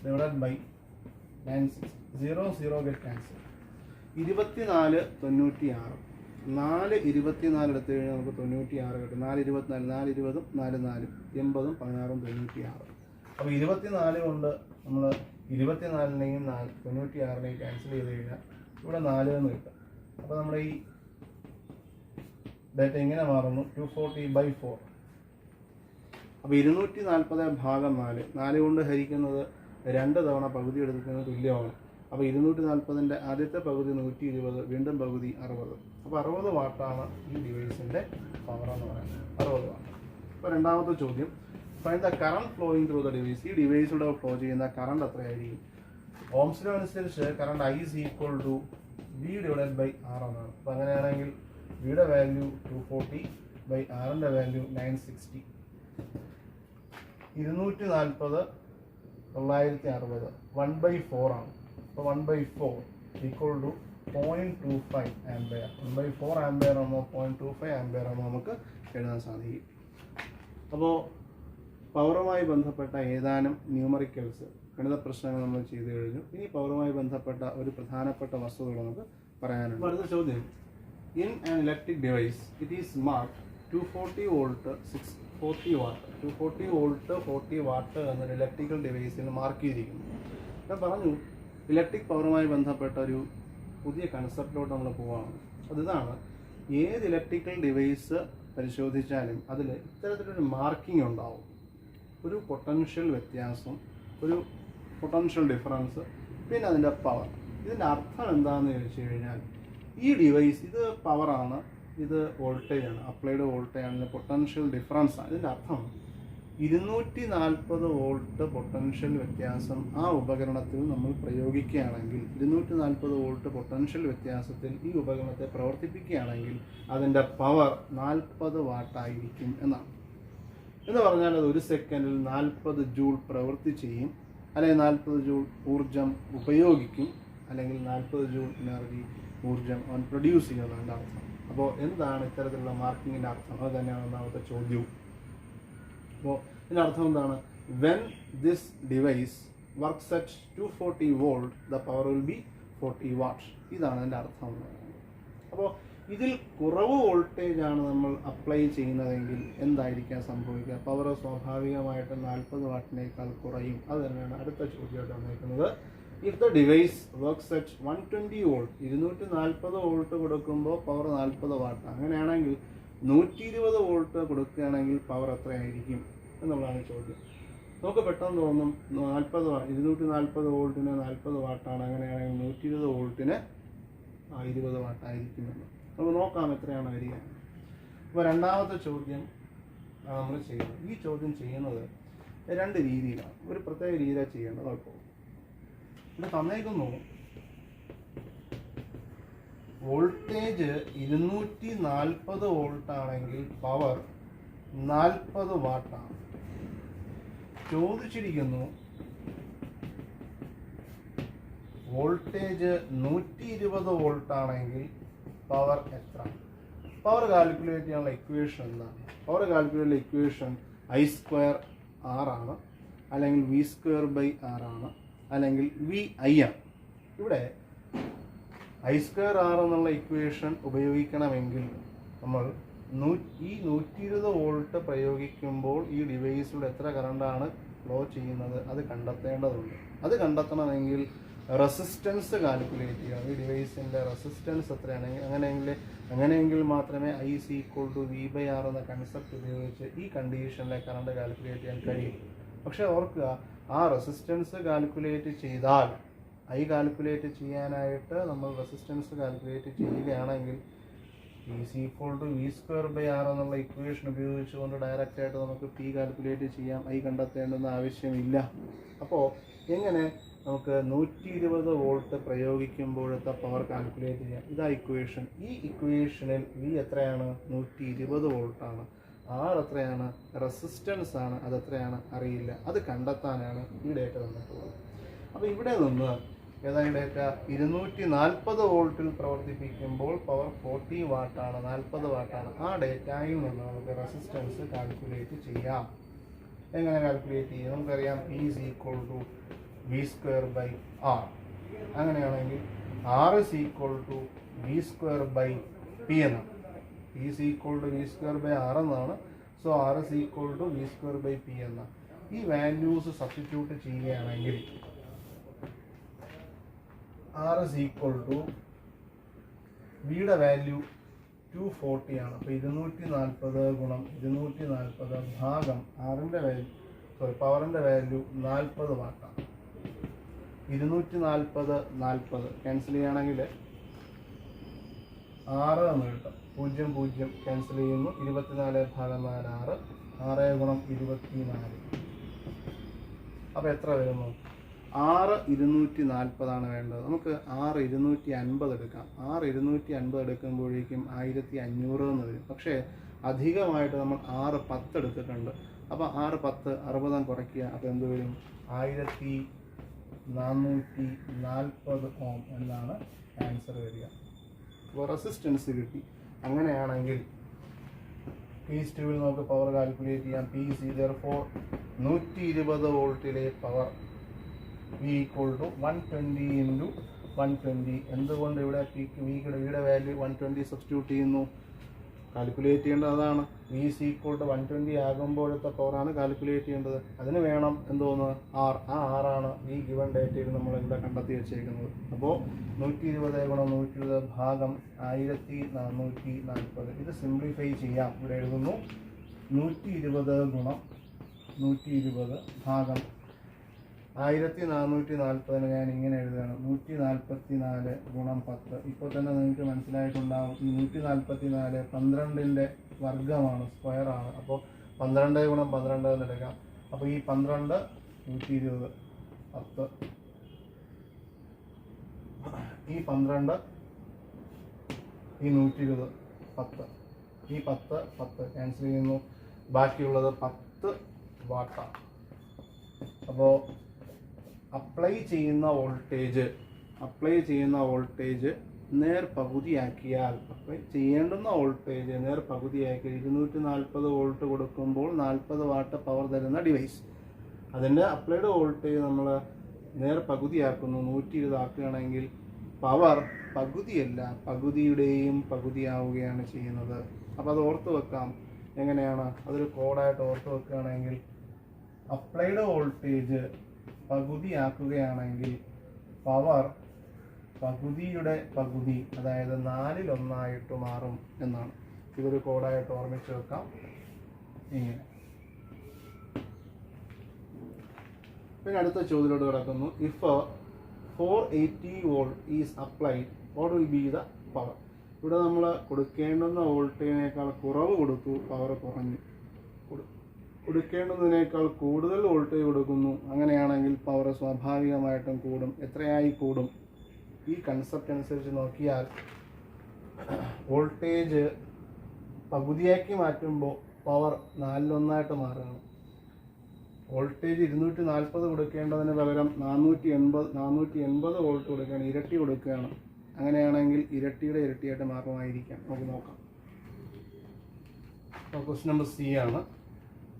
divided by 960. 0 0 get cancel. 24 96. 4 24 എടുത്തു കഴിഞ്ഞാൽ നമുക്ക് 96 കിട്ടും. 4 24 4 20 4 4 80 16 96. അപ്പോൾ 24 കൊണ്ട് നമ്മൾ 24നെയും 96നെയും ക്യാൻസൽ ചെയ്ത് കഴിഞ്ഞാൽ ഇവിടെ 4 എന്ന് കിട്ടും. അപ്പോൾ നമ്മുടെ ഈ ഡേറ്റ ഇങ്ങനെ മാറുന്നു. 240/4. അപ്പോൾ 240/4. 4 കൊണ്ട് ഹരിക്കുന്നത് 2 തവണ പകുതി എടുക്കുന്നത് തുല്യമാണ്. അപ്പോൾ 240ൻ്റെ ആദ്യത്തെ പകുതി 120, വീണ്ടും പകുതി 60. അപ്പോൾ 60 വാട്ടാണ് ഈ ഡിവൈസിൻ്റെ പവർ എന്ന് പറയുന്നത്. 60 വാട്ട്. അപ്പോൾ രണ്ടാമത്തെ ചോദ്യം, find the current flowing through the device. ഈ ഡിവൈസിലൂടെ ഫ്ലോ ചെയ്യുന്ന കറണ്ട് എത്രയായിരിക്കും? ഓംസ് ലോ അനുസരിച്ച് current I is equal to V divided by R എന്നാണ്. അപ്പോൾ അങ്ങനെയാണെങ്കിൽ വിയുടെ വാല്യൂ 240 ബൈ ആറിൻ്റെ വാല്യൂ 960. 240 960 1/4 ആണ്. അപ്പോൾ 1/4 ഈക്വൽ ടു 0.25 ആംബിയർ. 1/4 ആംബിയർ ആണോ 0.25 ആംബിയർ ആണോ നമുക്ക് എഴുതാൻ സാധിക്കും. അപ്പോൾ പവറുമായി ബന്ധപ്പെട്ട ഏതാനും ന്യൂമറിക്കൽസ് ഗണിത പ്രശ്നങ്ങൾ നമ്മൾ ചെയ്തു കഴിഞ്ഞു. ഇനി പവറുമായി ബന്ധപ്പെട്ട ഒരു പ്രധാനപ്പെട്ട വസ്തുതകൾ നമുക്ക് പറയാനുണ്ട്. അടുത്ത ചോദ്യം, in an electric device it is mark 240 volt 640 what. 240 volt 40 what എന്നൊരു ഇലക്ട്രിക്കൽ ഡിവൈസിൽ മാർക്ക് ചെയ്തിരിക്കുന്നു. ഞാൻ പറഞ്ഞു ഇലക്ട്രിക് പവറുമായി ബന്ധപ്പെട്ട ഒരു പുതിയ കൺസെപ്റ്റിലോട്ട് നമ്മൾ പോവുകയാണ്. അതിതാണ്, ഏത് ഇലക്ട്രിക്കൽ ഡിവൈസ് പരിശോധിച്ചാലും അതിൽ ഇത്തരത്തിലൊരു മാർക്കിംഗ് ഉണ്ടാവും. ഒരു പൊട്ടൻഷ്യൽ വ്യത്യാസം, ഒരു പൊട്ടൻഷ്യൽ ഡിഫറൻസ്, പിന്നെ അതിൻ്റെ പവർ. ഇതിൻ്റെ അർത്ഥം എന്താണെന്ന് ചോദിച്ചു കഴിഞ്ഞാൽ, ഈ ഡിവൈസ് ഇത് പവറാണ്, ഇത് വോൾട്ടേജാണ്, അപ്ലൈഡ് വോൾട്ടേജാണ്, പൊട്ടൻഷ്യൽ ഡിഫറൻസ് ആണ്. ഇതിൻ്റെ അർത്ഥം 240 വോൾട്ട് പൊട്ടൻഷ്യൽ വ്യത്യാസം ആ ഉപകരണത്തിൽ നമ്മൾ പ്രയോഗിക്കുകയാണെങ്കിൽ, 240 വോൾട്ട് പൊട്ടൻഷ്യൽ വ്യത്യാസത്തിൽ ഈ ഉപകരണത്തെ പ്രവർത്തിപ്പിക്കുകയാണെങ്കിൽ അതിൻ്റെ പവർ 40 വാട്ടായിരിക്കും എന്നാണ്. എന്ന് പറഞ്ഞാൽ അത് ഒരു സെക്കൻഡിൽ 40 ജൂൾ പ്രവൃത്തി ചെയ്യും, അല്ലെങ്കിൽ 40 ജൂൾ ഊർജം ഉപയോഗിക്കും, അല്ലെങ്കിൽ 40 ജൂൾ എനർജി ഊർജം അവൻ പ്രൊഡ്യൂസ് ചെയ്യുന്നതാണ് അർത്ഥം. അപ്പോൾ എന്താണ് ഇത്തരത്തിലുള്ള മാർക്കിങ്ങിൻ്റെ അർത്ഥം? അത് തന്നെയാണ് ഒന്നാമത്തെ ചോദ്യവും. അപ്പോൾ ഇതിൻ്റെ അർത്ഥം എന്താണ്? When this device works at 240 volt the power will be 40 what. ഇതാണ് അതിൻ്റെ അർത്ഥം എന്ന് പറയുന്നത്. അപ്പോൾ ഇതിൽ കുറവ് വോൾട്ടേജാണ് നമ്മൾ അപ്ലൈ ചെയ്യുന്നതെങ്കിൽ എന്തായിരിക്കാം സംഭവിക്കുക? പവർ സ്വാഭാവികമായിട്ട് 40 വാട്ടിനേക്കാൾ കുറയും. അത് തന്നെയാണ് അടുത്ത ചോദ്യമായിട്ട് വന്നിരിക്കുന്നത്. If the device works at 120 volt, 240 volt കൊടുക്കുമ്പോൾ പവർ 40 വാട്ട്. അങ്ങനെയാണെങ്കിൽ 120 വോൾട്ട് കൊടുക്കുകയാണെങ്കിൽ പവർ എത്രയായിരിക്കും എന്നുള്ളതാണ് ചോദ്യം. നമുക്ക് പെട്ടെന്ന് തോന്നും 240 വോൾട്ടിന് 40 വാട്ടാണ്, അങ്ങനെയാണെങ്കിൽ 120 വോൾട്ടിന് 20 വാട്ടായിരിക്കുമെന്ന്. നമുക്ക് നോക്കാം എത്രയാണ് വരിക. അപ്പോൾ രണ്ടാമത്തെ ചോദ്യം നമ്മൾ ചെയ്യുന്നത്. ഈ ചോദ്യം ചെയ്യുന്നത് 2 രീതിയിലാണ്. ഒരു പ്രത്യേക രീതിയിലാണ് ചെയ്യേണ്ടത്. അപ്പോൾ ഇവിടെ തന്നേക്കുന്നു വോൾട്ടേജ് 240 വോൾട്ട് ആണെങ്കിൽ പവർ 40 വാട്ടാണ്. ചോദിച്ചിരിക്കുന്നു വോൾട്ടേജ് 120 വോൾട്ട് ആണെങ്കിൽ പവർ എത്ര? പവർ കാൽക്കുലേറ്റ് ചെയ്യാനുള്ള ഇക്വേഷൻ എന്താണ്? Power calculate equation I² R ആണ്, അല്ലെങ്കിൽ V² R ആണ്, അല്ലെങ്കിൽ VI ആണ്. ഇവിടെ I² R എന്നുള്ള ഇക്വേഷൻ ഉപയോഗിക്കണമെങ്കിൽ നമ്മൾ ഈ 120 വോൾട്ട് പ്രയോഗിക്കുമ്പോൾ ഈ ഡിവൈസിലൂടെ എത്ര കറണ്ടാണ് ഫ്ലോ ചെയ്യുന്നത് അത് കണ്ടെത്തേണ്ടതുണ്ട്. അത് കണ്ടെത്തണമെങ്കിൽ റെസിസ്റ്റൻസ് കാൽക്കുലേറ്റ് ചെയ്യണം. ഈ ഡിവൈസിൻ്റെ റെസിസ്റ്റൻസ് എത്രയാണെങ്കിൽ അങ്ങനെയെങ്കിൽ മാത്രമേ I = V/R എന്ന കൺസെപ്റ്റ് ഉപയോഗിച്ച് ഈ കണ്ടീഷനിലെ കറണ്ട് കാൽക്കുലേറ്റ് ചെയ്യാൻ കഴിയും. പക്ഷേ ഓർക്കുക, ആ റെസിസ്റ്റൻസ് കാൽക്കുലേറ്റ് ചെയ്താൽ ഐ കാൽക്കുലേറ്റ് ചെയ്യാനായിട്ട് നമ്മൾ റെസിസ്റ്റൻസ് കാൽക്കുലേറ്റ് ചെയ്യുകയാണെങ്കിൽ V=V²R എന്നുള്ള ഇക്വേഷൻ ഉപയോഗിച്ചുകൊണ്ട് ഡയറക്റ്റായിട്ട് നമുക്ക് പി കാൽക്കുലേറ്റ് ചെയ്യാം. ഐ കണ്ടെത്തേണ്ടെന്ന് ആവശ്യമില്ല. അപ്പോൾ എങ്ങനെ നമുക്ക് 120 വോൾട്ട് പ്രയോഗിക്കുമ്പോഴത്തെ പവർ കാൽക്കുലേറ്റ് ചെയ്യാം? ഇതാ ഇക്വേഷൻ. ഈ ഇക്വേഷനിൽ വി എത്രയാണ്? 120 വോൾട്ടാണ്. ആർ എത്രയാണ്? റെസിസ്റ്റൻസ് ആണ്. അതെത്രയാണ്? അറിയില്ല. അത് കണ്ടെത്താനാണ് ഈ ഡേറ്റ തന്നിട്ടുള്ളത്. അപ്പോൾ ഇവിടെ നിന്ന് ഏതാണ് ഡേറ്റ? 240 വോൾട്ടിൽ പ്രവർത്തിപ്പിക്കുമ്പോൾ പവർ 40 വാട്ടാണ്, 40 വാട്ടാണ്. ആ ഡേറ്റയിൽ നിന്ന് നമുക്ക് റെസിസ്റ്റൻസ് കാൽക്കുലേറ്റ് ചെയ്യാം. എങ്ങനെ കാൽക്കുലേറ്റ് ചെയ്യും? നമുക്കറിയാം E=V²R. അങ്ങനെയാണെങ്കിൽ R=V²P എന്നാണ്. E=V²R എന്നാണ്. സോ R=V²P എന്നാണ്. ഈ വാല്യൂസ് സബ്സ്റ്റിറ്റ്യൂട്ട് ചെയ്യുകയാണെങ്കിൽ R=Vയുടെ വാല്യൂ 240 ആണ്. അപ്പോൾ 240 ഗുണം 240 ഭാഗം ആറിൻ്റെ വാല്യൂ പവറിൻ്റെ വാല്യൂ 40 വാട്ടാണ്. 240 40 ക്യാൻസൽ ചെയ്യുകയാണെങ്കിൽ 6 എന്ന് കിട്ടും. 0 0 ക്യാൻസൽ ചെയ്യുന്നു. 24 ഭാഗം 4 6. 6 ഗുണം 24. അപ്പോൾ എത്ര വരുന്നു? 240 വേണ്ടത്. നമുക്ക് 250 എടുക്കാം. 250 എടുക്കുമ്പോഴേക്കും 1500 എന്ന് വരും. പക്ഷേ അധികമായിട്ട് നമ്മൾ 10 എടുത്തിട്ടുണ്ട്. അപ്പോൾ 10 60 കുറയ്ക്കുക. അപ്പോൾ എന്ത് വരും? 1440 ഓം എന്നാണ് ആൻസർ വരിക. അപ്പോൾ റെസിസ്റ്റൻസ് കിട്ടി. അങ്ങനെയാണെങ്കിൽ കേസ് 2 നമുക്ക് പവർ കാൽക്കുലേറ്റ് ചെയ്യാം. P= 120 വോൾട്ടിലെ പവർ V=120 × 120. എന്തുകൊണ്ട് ഇവിടെ വിയുടെ വാല്യൂ 120 സബ്സ്റ്റിറ്റ്യൂട്ട് ചെയ്യുന്നു? കാൽക്കുലേറ്റ് ചെയ്യേണ്ടത് അതാണ്. V=120 ആകുമ്പോഴത്തെ പവറാണ് കാൽക്കുലേറ്റ് ചെയ്യേണ്ടത്. അതിന് വേണം എന്തോന്ന്? ആർ. ആ ആറാണ് ഈ ഗിവൺ ഡേറ്റയിൽ നമ്മൾ ഇവിടെ കണ്ടെത്തി വെച്ചേക്കുന്നത്. അപ്പോൾ 120 × 120 ഭാഗം 1440. ഇത് സിംപ്ലിഫൈ ചെയ്യാം. ഇവിടെ എഴുതുന്നു 120 × 120 ഭാഗം 1440 ഞാൻ ഇങ്ങനെ എഴുതുകയാണ്. 144 × 10. ഇപ്പോൾ തന്നെ നിങ്ങൾക്ക് മനസ്സിലായിട്ടുണ്ടാകും. ഈ 144 12ൻ്റെ വർഗ്ഗമാണ്, സ്ക്വയറാണ്. അപ്പോൾ 12 × 12 എന്ന് എടുക്കാം. അപ്പോൾ ഈ 12 120 10. ഈ 12 ഈ 120 10. ഈ 10 10 ക്യാൻസൽ ചെയ്യുന്നു. ബാക്കിയുള്ളത് 10 വാട്ടാണ്. അപ്പോൾ അപ്ലൈ ചെയ്യുന്ന വോൾട്ടേജ് നേർപകുതിയാക്കിയാൽ അപ്ലൈ ചെയ്യേണ്ടുന്ന വോൾട്ടേജ് നേർപകുതിയാക്കിയാൽ 240 വോൾട്ട് കൊടുക്കുമ്പോൾ 40 വാട്ട് പവർ തരുന്ന ഡിവൈസ്, അതിൻ്റെ അപ്ലൈഡ് വോൾട്ടേജ് നമ്മൾ നേർപകുതിയാക്കുന്നു. 120 ആക്കുകയാണെങ്കിൽ പവർ പകുതിയല്ല, പകുതിയുടെയും പകുതിയാവുകയാണ് ചെയ്യുന്നത്. അപ്പോൾ അത് ഓർത്ത് വെക്കാം. എങ്ങനെയാണ്? അതൊരു കോഡായിട്ട് ഓർത്ത് വെക്കുകയാണെങ്കിൽ അപ്ലൈഡ് വോൾട്ടേജ് പകുതിയാക്കുകയാണെങ്കിൽ പവർ പകുതിയുടെ പകുതി, അതായത് 4/1 മാറും എന്നാണ്. ഇതൊരു കോഡായിട്ട് ഓർമ്മിച്ച് വെക്കാം. ഇങ്ങനെ. പിന്നെ അടുത്ത ചോദ്യത്തിലോട്ട് കിടക്കുന്നു. If 480 volt is applied, what will be the power? ഇവിടെ നമ്മൾ കൊടുക്കേണ്ടുന്ന വോൾട്ടേജിനേക്കാൾ കുറവ് കൊടുത്തു, പവർ കുറഞ്ഞു. കൊടുക്കേണ്ടതിനേക്കാൾ കൂടുതൽ വോൾട്ടേജ് കൊടുക്കുന്നു. അങ്ങനെയാണെങ്കിൽ പവർ സ്വാഭാവികമായിട്ടും കൂടും. എത്രയായി കൂടും? ഈ കൺസെപ്റ്റ് അനുസരിച്ച് നോക്കിയാൽ വോൾട്ടേജ് പകുതിയാക്കി മാറ്റുമ്പോൾ പവർ 4/1 മാറുകയാണ്. വോൾട്ടേജ് 240 കൊടുക്കേണ്ടതിന് പകരം 480 വോൾട്ട് കൊടുക്കുകയാണ്, ഇരട്ടി കൊടുക്കുകയാണ്. അങ്ങനെയാണെങ്കിൽ ഇരട്ടിയുടെ ഇരട്ടിയായിട്ട് മാറുമായിരിക്കാം. നമുക്ക് നോക്കാം. ക്വസ്റ്റ്യൻ നമ്പർ സി ആണ്.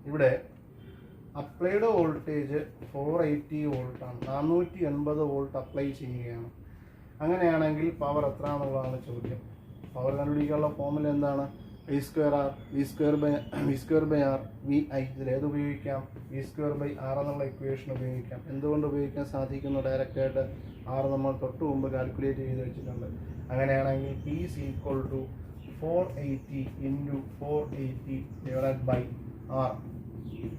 ഇവിടെ അപ്ലൈഡ് വോൾട്ടേജ് 480 വോൾട്ടാണ്. 480 വോൾട്ട് അപ്ലൈ ചെയ്യുകയാണ്. അങ്ങനെയാണെങ്കിൽ പവർ എത്ര എന്നുള്ളതാണ് ചോദ്യം. പവർ കണ്ടുപിടിക്കാനുള്ള ഫോർമുല എന്താണ്? V²R VI. ഇതിലേത് ഉപയോഗിക്കാം? V²R എന്നുള്ള ഇക്വേഷൻ ഉപയോഗിക്കാം. എന്തുകൊണ്ട് ഉപയോഗിക്കാൻ സാധിക്കുന്നു? ഡയറക്റ്റായിട്ട് R നമ്മൾ തൊട്ട് മുമ്പ് കാൽക്കുലേറ്റ് ചെയ്ത് വെച്ചിട്ടുണ്ട്. അങ്ങനെയാണെങ്കിൽ P = 480 × 480 / R.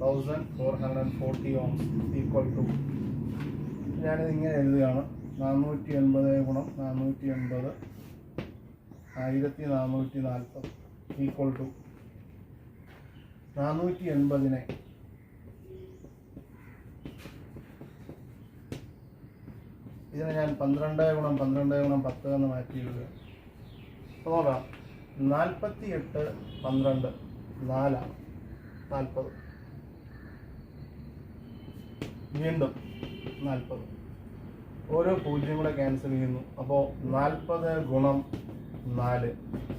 1440 ohms equal to, ഞാനിത് ഇങ്ങനെ എഴുതുകയാണ്, 480 ഗുണം 480 1440 ഈക്വൽ ടു 480-നെ ഇതിനെ ഞാൻ 12 ഗുണം 12 ഗുണം 10 എന്ന് മാറ്റി എഴുതുക. അപ്പോൾ നോക്കാം, 48 12 4 40, വീണ്ടും 40, ഓരോ പൂജ്യം കൂടെ ക്യാൻസൽ ചെയ്യുന്നു. അപ്പോൾ 40 ഗുണം 4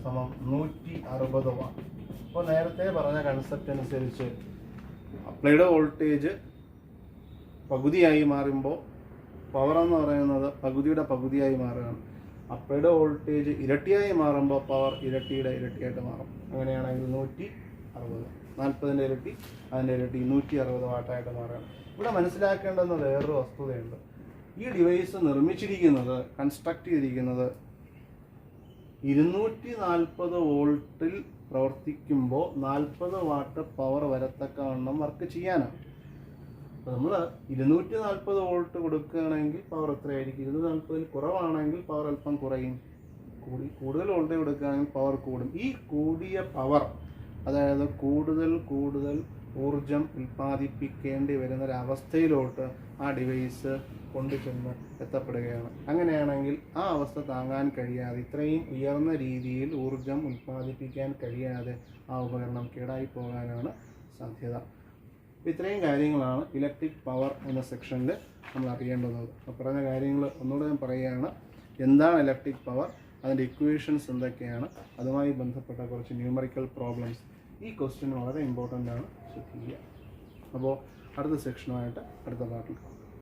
സമം 160 വാട്ട്. അപ്പോൾ നേരത്തെ പറഞ്ഞ കൺസെപ്റ്റ് അനുസരിച്ച് അപ്ലൈഡ് വോൾട്ടേജ് പകുതിയായി മാറുമ്പോൾ പവർ എന്ന് പറയുന്നത് പകുതിയുടെ പകുതിയായി മാറുകയാണ്. അപ്ലൈഡ് വോൾട്ടേജ് ഇരട്ടിയായി മാറുമ്പോൾ പവർ ഇരട്ടിയുടെ ഇരട്ടിയായിട്ട് മാറും. അങ്ങനെയാണെങ്കിൽ 160, 40-ൻ്റെ ഇരട്ടി അതിൻ്റെ ഇരട്ടി 160 വാട്ടായിട്ട് മാറുകയാണ്. ഇവിടെ മനസ്സിലാക്കേണ്ടുന്ന വേറൊരു വസ്തുതയുണ്ട്. ഈ ഡിവൈസ് നിർമ്മിച്ചിരിക്കുന്നത്, കൺസ്ട്രക്ട് ചെയ്തിരിക്കുന്നത് 240 വോൾട്ടിൽ പ്രവർത്തിക്കുമ്പോൾ 40 വാട്ട് പവർ വരത്തക്കവണ്ണം വർക്ക് ചെയ്യാനാണ്. അപ്പോൾ നമ്മൾ 240 വോൾട്ട് കൊടുക്കുകയാണെങ്കിൽ പവർ എത്രയായിരിക്കും? 240-ൽ കുറവാണെങ്കിൽ പവർ അല്പം കുറയും. കൂടുതൽ വോൾട്ടേജ് കൊടുക്കുകയാണെങ്കിൽ പവർ കൂടും. ഈ കൂടിയ പവർ, അതായത് കൂടുതൽ ഊർജം ഉൽപ്പാദിപ്പിക്കേണ്ടി വരുന്നൊരവസ്ഥയിലോട്ട് ആ ഡിവൈസ് കൊണ്ടുചെന്ന് എത്തപ്പെടുകയാണ്. അങ്ങനെയാണെങ്കിൽ ആ അവസ്ഥ താങ്ങാൻ കഴിയാതെ, ഇത്രയും ഉയർന്ന രീതിയിൽ ഊർജം ഉൽപ്പാദിപ്പിക്കാൻ കഴിയാതെ ആ ഉപകരണം കേടായി പോകാനാണ് സാധ്യത. ഇത്രയും കാര്യങ്ങളാണ് ഇലക്ട്രിക് പവർ എന്ന സെക്ഷനിൽ നമ്മൾ അറിയേണ്ടുന്നത്. അപ്പോൾ പറഞ്ഞ കാര്യങ്ങൾ ഒന്നുകൂടെ ഞാൻ പറയുകയാണ്. എന്താണ് ഇലക്ട്രിക് പവർ, അതിൻ്റെ ഇക്വേഷൻസ് എന്തൊക്കെയാണ്, അതുമായി ബന്ധപ്പെട്ട കുറച്ച് ന്യൂമറിക്കൽ പ്രോബ്ലംസ്. ഈ ക്വസ്റ്റ്യൻ വളരെ ഇമ്പോർട്ടൻ്റ് ആണ്, ശ്രദ്ധിക്കുക. അപ്പോൾ അടുത്ത സെക്ഷനുമായിട്ട് അടുത്ത പാർട്ടിൽ കാണാം.